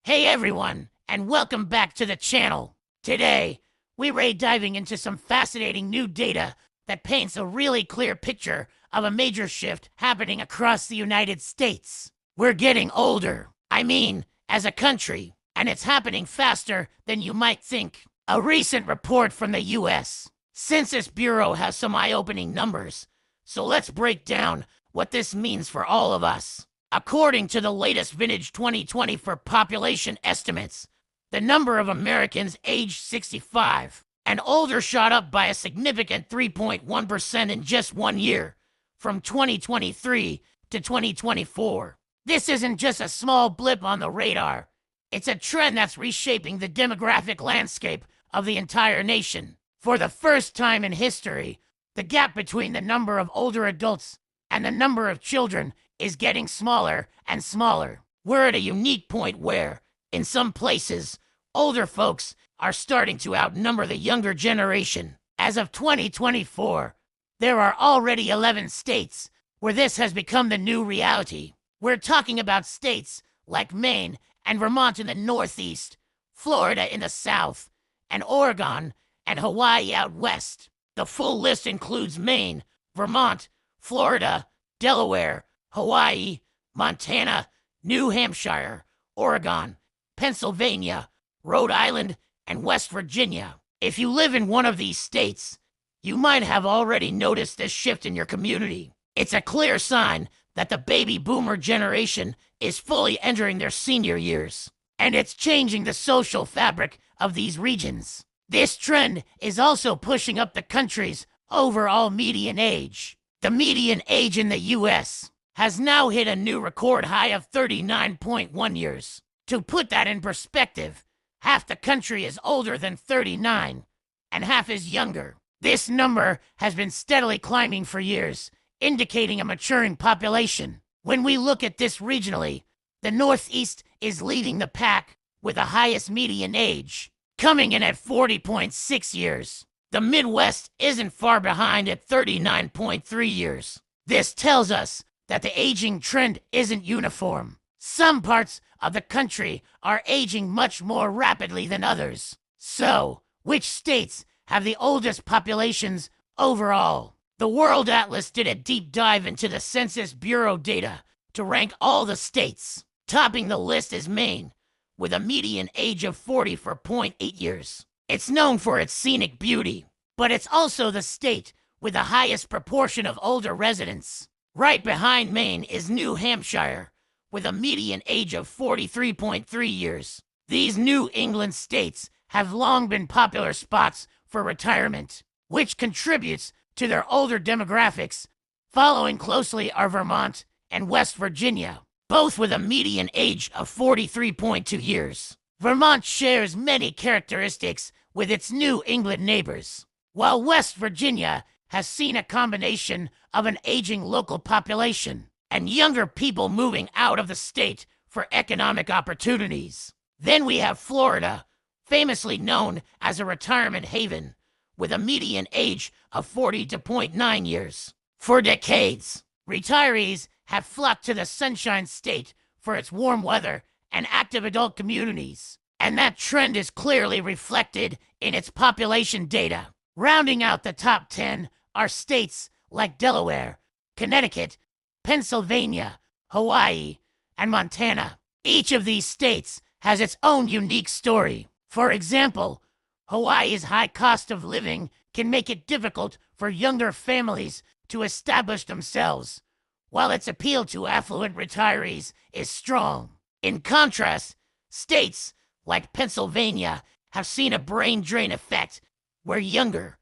Hey everyone, and welcome back to the channel. Today, we're diving into some fascinating new data that paints a really clear picture of a major shift happening across the United States. We're getting older, as a country, and it's happening faster than you might think. A recent report from the US Census Bureau has some eye-opening numbers, so let's break down what this means for all of us. According to the latest vintage 2020 for population estimates, the number of Americans aged 65 and older shot up by a significant 3.1% in just 1 year, from 2023 to 2024. This isn't just a small blip on the radar. It's a trend that's reshaping the demographic landscape of the entire nation. For the first time in history, the gap between the number of older adults and the number of children is getting smaller and smaller. We're at a unique point where, in some places, older folks are starting to outnumber the younger generation. As of 2024, there are already 11 states where this has become the new reality. We're talking about states like Maine and Vermont in the Northeast, Florida in the South, and Oregon and Hawaii out west. The full list includes Maine, Vermont, Florida, Delaware, Hawaii, Montana, New Hampshire, Oregon, Pennsylvania, Rhode Island, and West Virginia. If you live in one of these states, you might have already noticed this shift in your community. It's a clear sign that the baby boomer generation is fully entering their senior years, and it's changing the social fabric of these regions. This trend is also pushing up the country's overall median age. The median age in the U.S. has now hit a new record high of 39.1 years. To put that in perspective, half the country is older than 39, and half is younger. This number has been steadily climbing for years, indicating a maturing population. When we look at this regionally, the Northeast is leading the pack with the highest median age, coming in at 40.6 years. The Midwest isn't far behind at 39.3 years. This tells us that the aging trend isn't uniform. Some parts of the country are aging much more rapidly than others. So, which states have the oldest populations overall? The World Atlas did a deep dive into the Census Bureau data to rank all the states. Topping the list is Maine, with a median age of 40.8 years. It's known for its scenic beauty, but it's also the state with the highest proportion of older residents. Right behind Maine is New Hampshire, with a median age of 43.3 years. These New England states have long been popular spots for retirement, which contributes to their older demographics. Following closely are Vermont and West Virginia, both with a median age of 43.2 years. Vermont shares many characteristics with its New England neighbors, while West Virginia has seen a combination of an aging local population and younger people moving out of the state for economic opportunities. Then we have Florida, famously known as a retirement haven, with a median age of 40.9 years. For decades, retirees have flocked to the Sunshine State for its warm weather and active adult communities, and that trend is clearly reflected in its population data. Rounding out the top 10 are states like Delaware, Connecticut, Pennsylvania, Hawaii, and Montana. Each of these states has its own unique story. For example, Hawaii's high cost of living can make it difficult for younger families to establish themselves, while its appeal to affluent retirees is strong. In contrast, states like Pennsylvania have seen a brain drain effect where younger,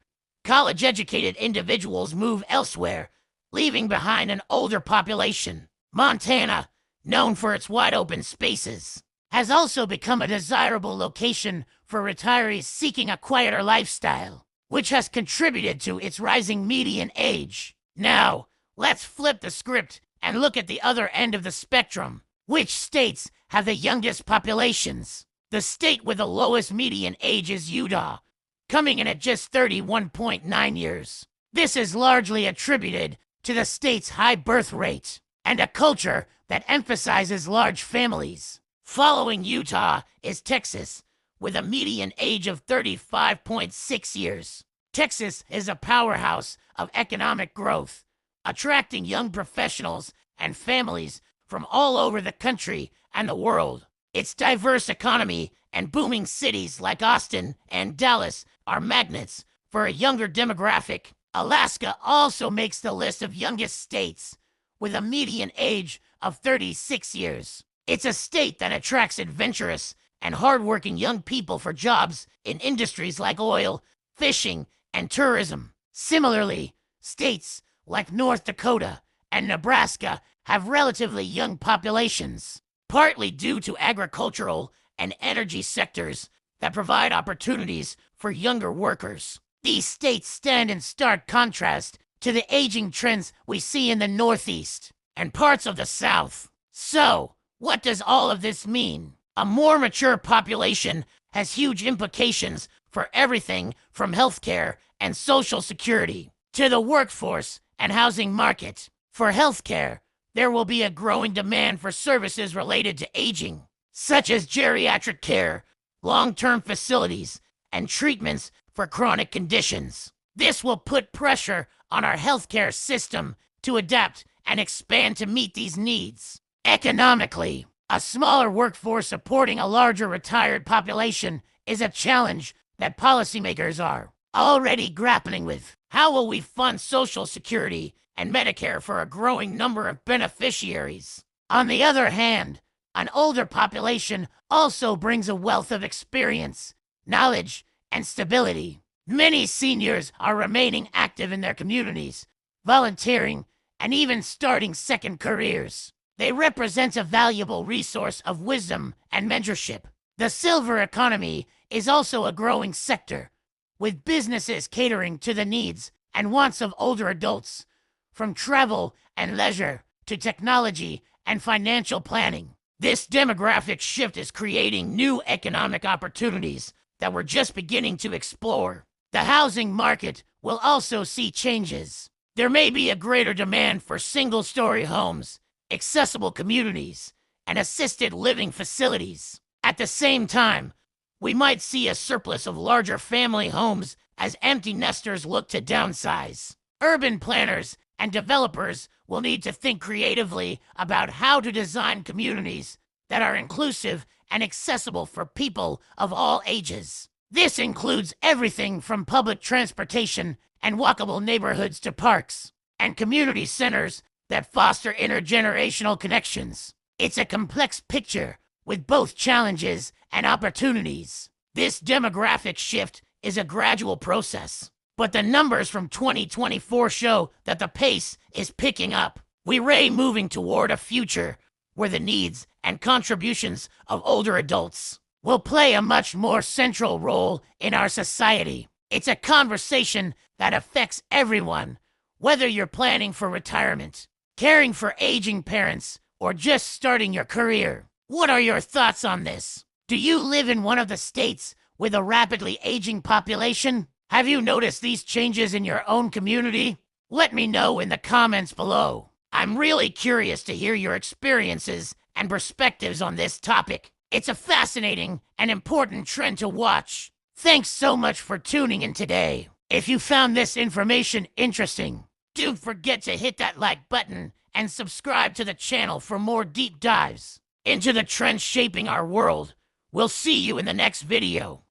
college-educated individuals move elsewhere, leaving behind an older population. Montana, known for its wide-open spaces, has also become a desirable location for retirees seeking a quieter lifestyle, which has contributed to its rising median age. Now, let's flip the script and look at the other end of the spectrum. Which states have the youngest populations? The state with the lowest median age is Utah, coming in at just 31.9 years. This is largely attributed to the state's high birth rate and a culture that emphasizes large families. Following Utah is Texas, with a median age of 35.6 years. Texas is a powerhouse of economic growth, attracting young professionals and families from all over the country and the world. Its diverse economy and booming cities like Austin and Dallas are magnets for a younger demographic. Alaska also makes the list of youngest states, with a median age of 36 years. It's a state that attracts adventurous and hardworking young people for jobs in industries like oil, fishing, and tourism. Similarly, states like North Dakota and Nebraska have relatively young populations, partly due to agricultural and energy sectors that provide opportunities for younger workers. These states stand in stark contrast to the aging trends we see in the Northeast and parts of the South. So, what does all of this mean? A more mature population has huge implications for everything from healthcare and social security to the workforce and housing market. For healthcare, there will be a growing demand for services related to aging, such as geriatric care, long-term facilities, and treatments for chronic conditions. This will put pressure on our healthcare system to adapt and expand to meet these needs. Economically, a smaller workforce supporting a larger retired population is a challenge that policymakers are already grappling with. How will we fund Social Security and Medicare for a growing number of beneficiaries? On the other hand, an older population also brings a wealth of experience, knowledge, and stability. Many seniors are remaining active in their communities, volunteering, and even starting second careers. They represent a valuable resource of wisdom and mentorship. The silver economy is also a growing sector, with businesses catering to the needs and wants of older adults, from travel and leisure to technology and financial planning. This demographic shift is creating new economic opportunities that we're just beginning to explore. The housing market will also see changes. There may be a greater demand for single-story homes, accessible communities, and assisted living facilities. At the same time, we might see a surplus of larger family homes as empty nesters look to downsize. Urban planners and developers will need to think creatively about how to design communities that are inclusive and accessible for people of all ages. This includes everything from public transportation and walkable neighborhoods to parks and community centers that foster intergenerational connections. It's a complex picture with both challenges and opportunities. This demographic shift is a gradual process, but the numbers from 2024 show that the pace is picking up. We're moving toward a future where the needs and contributions of older adults will play a much more central role in our society. It's a conversation that affects everyone, whether you're planning for retirement, caring for aging parents, or just starting your career. What are your thoughts on this? Do you live in one of the states with a rapidly aging population? Have you noticed these changes in your own community? Let me know in the comments below. I'm really curious to hear your experiences and perspectives on this topic. It's a fascinating and important trend to watch. Thanks so much for tuning in today. If you found this information interesting, don't forget to hit that like button and subscribe to the channel for more deep dives into the trends shaping our world. We'll see you in the next video.